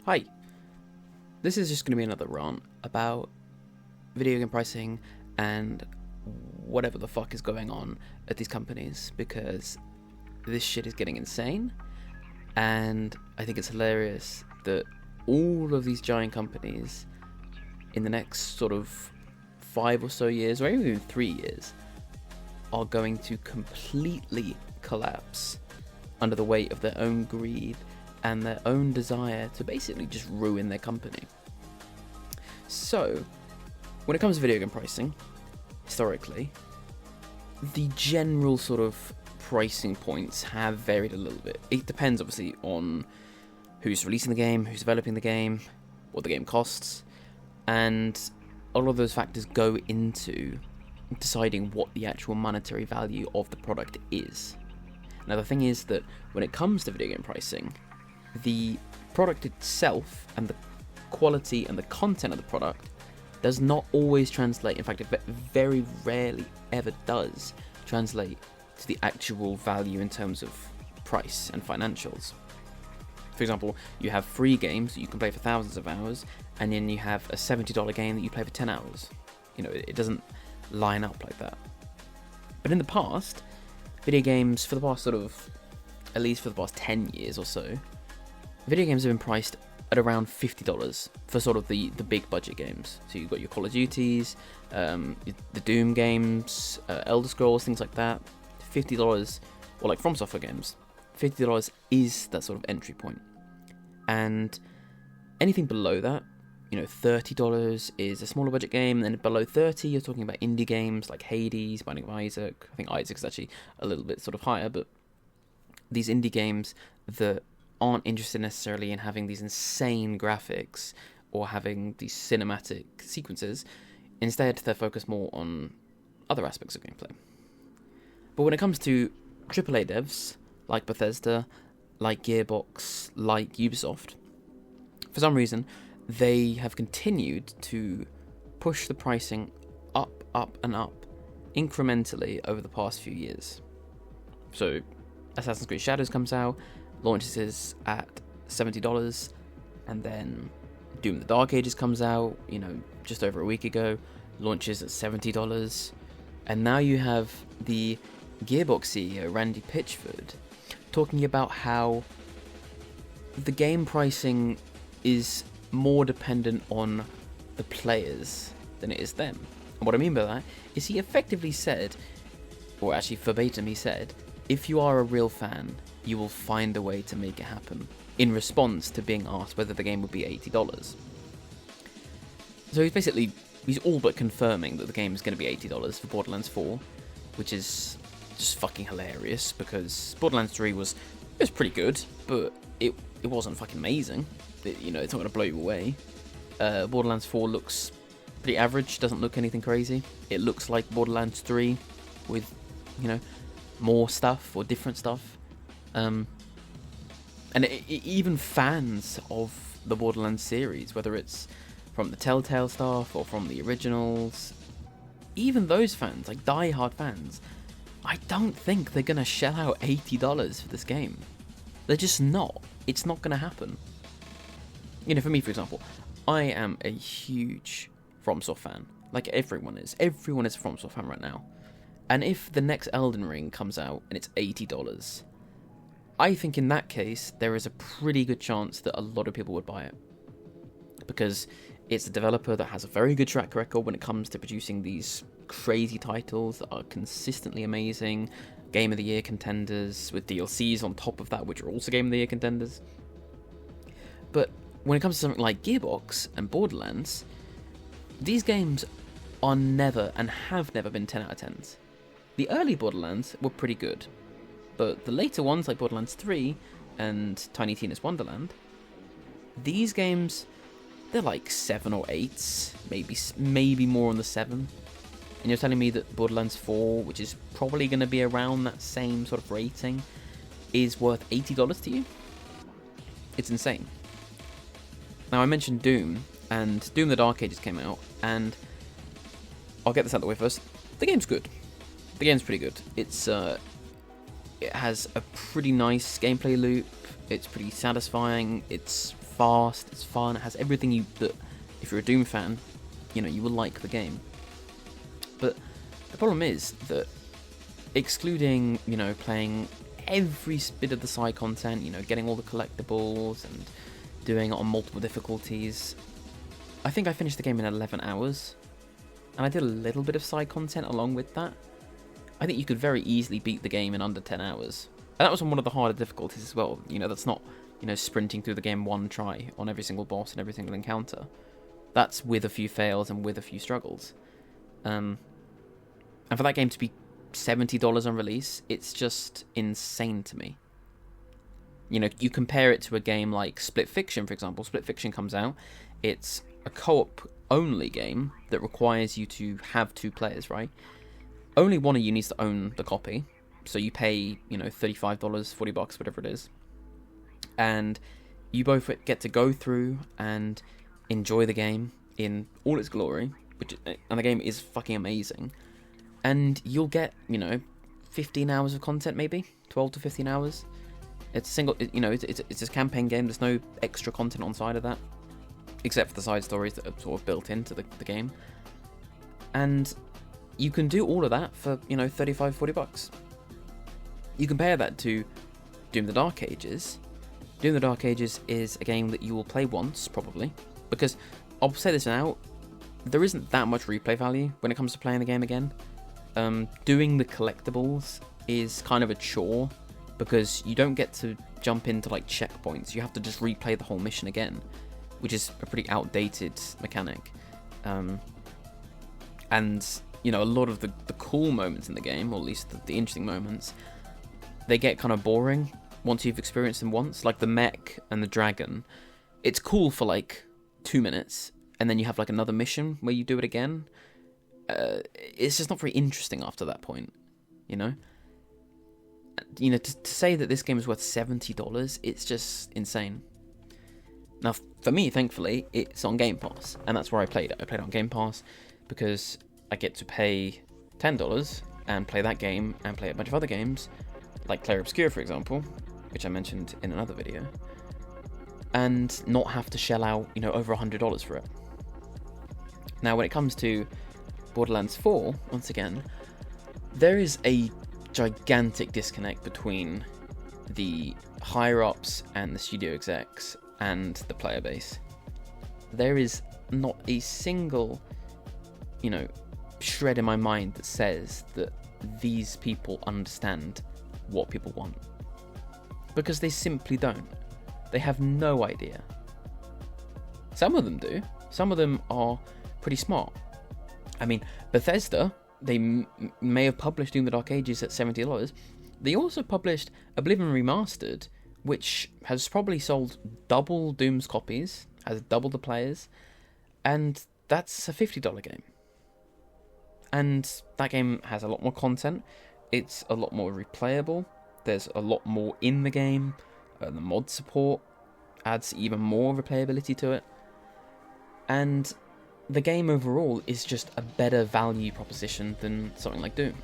Hi, this is just going to be another rant about video game pricing and whatever the fuck is going on at these companies, because this shit is getting insane, and I think it's hilarious that all of these giant companies in the next sort of 5 or so years, or even 3 years, are going to completely collapse under the weight of their own greed and their own desire to basically just ruin their company. So, when it comes to video game pricing, historically, the general sort of pricing points have varied a little bit. It depends, obviously, on who's releasing the game, who's developing the game, what the game costs, and a lot of those factors go into deciding what the actual monetary value of the product is. Now, the thing is that when it comes to video game pricing, the product itself and the quality and the content of the product does not always translate. In fact, it very rarely ever does translate to the actual value in terms of price and financials. For example, you have free games that you can play for thousands of hours, and then you have a $70 game that you play for 10 hours. You know, it doesn't line up like that. But in the past, video games, for the past sort of, at least for the past 10 years or so, video games have been priced at around $50 for sort of the big budget games. So you've got your Call of Duties, the Doom games, Elder Scrolls, things like that. $50, or like From Software games, $50 is that sort of entry point. And anything below that, you know, $30 is a smaller budget game, and then below $30 you're talking about indie games like Hades, Binding of Isaac. I think Isaac's actually a little bit sort of higher, but these indie games that aren't interested necessarily in having these insane graphics or having these cinematic sequences. Instead, they're focused more on other aspects of gameplay. But when it comes to AAA devs like Bethesda, like Gearbox, like Ubisoft, for some reason, they have continued to push the pricing up and up incrementally over the past few years. So, Assassin's Creed Shadows comes out, launches at $70, and then Doom the Dark Ages comes out, you know, just over a week ago, launches at $70, and now you have the Gearbox CEO, Randy Pitchford, talking about how the game pricing is more dependent on the players than it is them. And what I mean by that is he effectively said, or actually verbatim he said, if you are a real fan, you will find a way to make it happen, in response to being asked whether the game would be $80. So he's all but confirming that the game is going to be $80 for Borderlands 4, which is just fucking hilarious, because Borderlands 3 was pretty good, but it wasn't fucking amazing. You know, it's not going to blow you away. Borderlands 4 looks pretty average, doesn't look anything crazy. It looks like Borderlands 3 with, you know, more stuff or different stuff. And even fans of the Borderlands series, whether it's from the Telltale stuff or from the originals, even those fans, like die-hard fans, I don't think they're going to shell out $80 for this game. They're just not. It's not going to happen. You know, for me, for example, I am a huge FromSoft fan. Like everyone is. Everyone is a FromSoft fan right now. And if the next Elden Ring comes out and it's $80, I think in that case, there is a pretty good chance that a lot of people would buy it. Because it's a developer that has a very good track record when it comes to producing these crazy titles that are consistently amazing, Game of the Year contenders, with DLCs on top of that, which are also Game of the Year contenders. But when it comes to something like Gearbox and Borderlands, these games are never and have never been 10 out of 10s. The early Borderlands were pretty good, but the later ones, like Borderlands 3 and Tiny Tina's Wonderland, these games, they're like 7 or 8s, maybe more on the 7. And you're telling me that Borderlands 4, which is probably going to be around that same sort of rating, is worth $80 to you? It's insane. Now, I mentioned Doom, and Doom the Dark Ages came out, and I'll get this out of the way first. The game's good. The game's pretty good. It has a pretty nice gameplay loop. It's pretty satisfying. It's fast, it's fun, it has everything that if you're a Doom fan, you will like the game. But the problem is that excluding, playing every bit of the side content, getting all the collectibles and doing it on multiple difficulties, I think I finished the game in 11 hours, and I did a little bit of side content along with that. I think you could very easily beat the game in under 10 hours. And that was on one of the harder difficulties as well. That's not, sprinting through the game one try on every single boss and every single encounter. That's with a few fails and with a few struggles. And for that game to be $70 on release, it's just insane to me. You compare it to a game like Split Fiction, for example. Split Fiction comes out. It's a co-op only game that requires you to have 2 players, right? Only one of you needs to own the copy. So you pay, $35, $40, whatever it is. And you both get to go through and enjoy the game in all its glory. And the game is fucking amazing. And you'll get, 15 hours of content maybe? 12 to 15 hours. It's a single, it's a campaign game. There's no extra content on side of that. Except for the side stories that are sort of built into the game. And you can do all of that for, $35, $40. You compare that to Doom the Dark Ages. Doom the Dark Ages is a game that you will play once, probably. Because, I'll say this now, there isn't that much replay value when it comes to playing the game again. Doing the collectibles is kind of a chore, because you don't get to jump into, checkpoints. You have to just replay the whole mission again, which is a pretty outdated mechanic. And, a lot of the cool moments in the game, or at least the interesting moments, they get kind of boring once you've experienced them once. Like the mech and the dragon, it's cool for 2 minutes, and then you have another mission where you do it again. It's just not very interesting after that point, to say that this game is worth $70, it's just insane. Now, for me, thankfully, it's on Game Pass, and that's where I played it. I played it on Game Pass because I get to pay $10 and play that game and play a bunch of other games, like Clair Obscur, for example, which I mentioned in another video, and not have to shell out, over $100 for it. Now, when it comes to Borderlands 4, once again, there is a gigantic disconnect between the higher-ups and the studio execs and the player base. There is not a single, shred in my mind that says that these people understand what people want. Because they simply don't. They have no idea. Some of them do. Some of them are pretty smart. I mean, Bethesda, they may have published Doom the Dark Ages at $70. They also published Oblivion Remastered, which has probably sold double Doom's copies, has double the players, and that's a $50 game. And that game has a lot more content. It's a lot more replayable. There's a lot more in the game. The mod support adds even more replayability to it. And the game overall is just a better value proposition than something like Doom.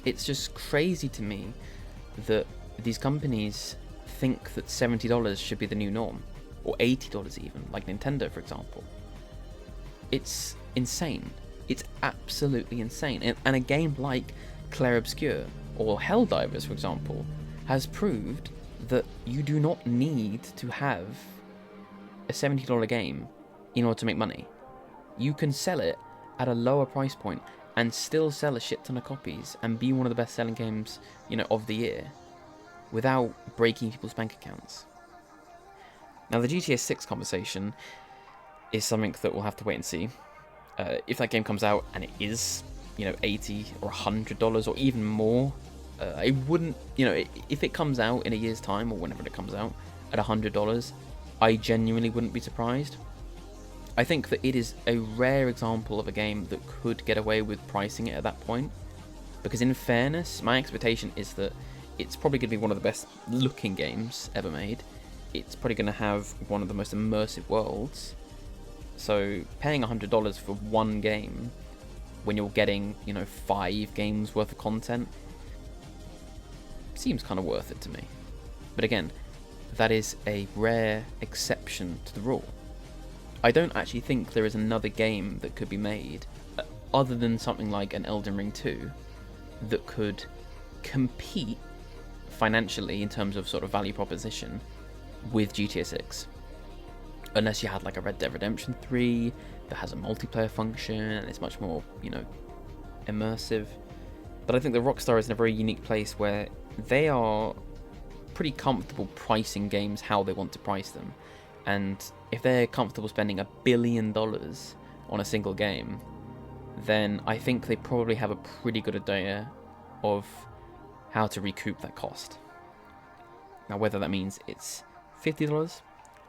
It's just crazy to me that these companies think that $70 should be the new norm, or $80 even, like Nintendo, for example. It's insane. It's absolutely insane. And a game like Clair Obscur or Helldivers, for example, has proved that you do not need to have a $70 game in order to make money. You can sell it at a lower price point and still sell a shit ton of copies and be one of the best selling games, of the year without breaking people's bank accounts. Now, the GTA 6 conversation is something that we'll have to wait and see. If that game comes out and it is, $80 or $100 or even more, I wouldn't, if it comes out in a year's time or whenever it comes out at $100, I genuinely wouldn't be surprised. I think that it is a rare example of a game that could get away with pricing it at that point, because in fairness, my expectation is that it's probably going to be one of the best looking games ever made. It's probably going to have one of the most immersive worlds. So paying $100 for one game when you're getting, 5 games worth of content seems kind of worth it to me. But again, that is a rare exception to the rule. I don't actually think there is another game that could be made, other than something like an Elden Ring 2, that could compete financially in terms of sort of value proposition with GTA 6. Unless you had like a Red Dead Redemption 3 that has a multiplayer function and it's much more, immersive. But I think that Rockstar is in a very unique place where they are pretty comfortable pricing games how they want to price them. And if they're comfortable spending $1 billion on a single game, then I think they probably have a pretty good idea of how to recoup that cost. Now, whether that means it's $50,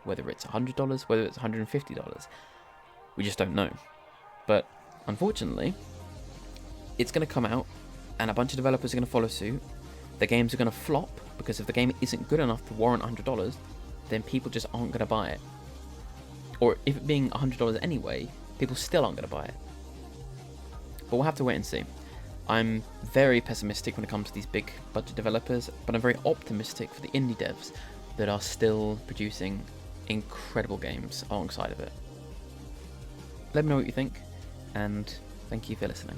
whether it's $100, whether it's $150, we just don't know. But unfortunately, it's going to come out and a bunch of developers are going to follow suit. The games are going to flop because if the game isn't good enough to warrant $100, then people just aren't going to buy it. Or if it being $100 anyway, people still aren't going to buy it. But we'll have to wait and see. I'm very pessimistic when it comes to these big budget developers, but I'm very optimistic for the indie devs that are still producing incredible games alongside of it. Let me know what you think, and thank you for listening.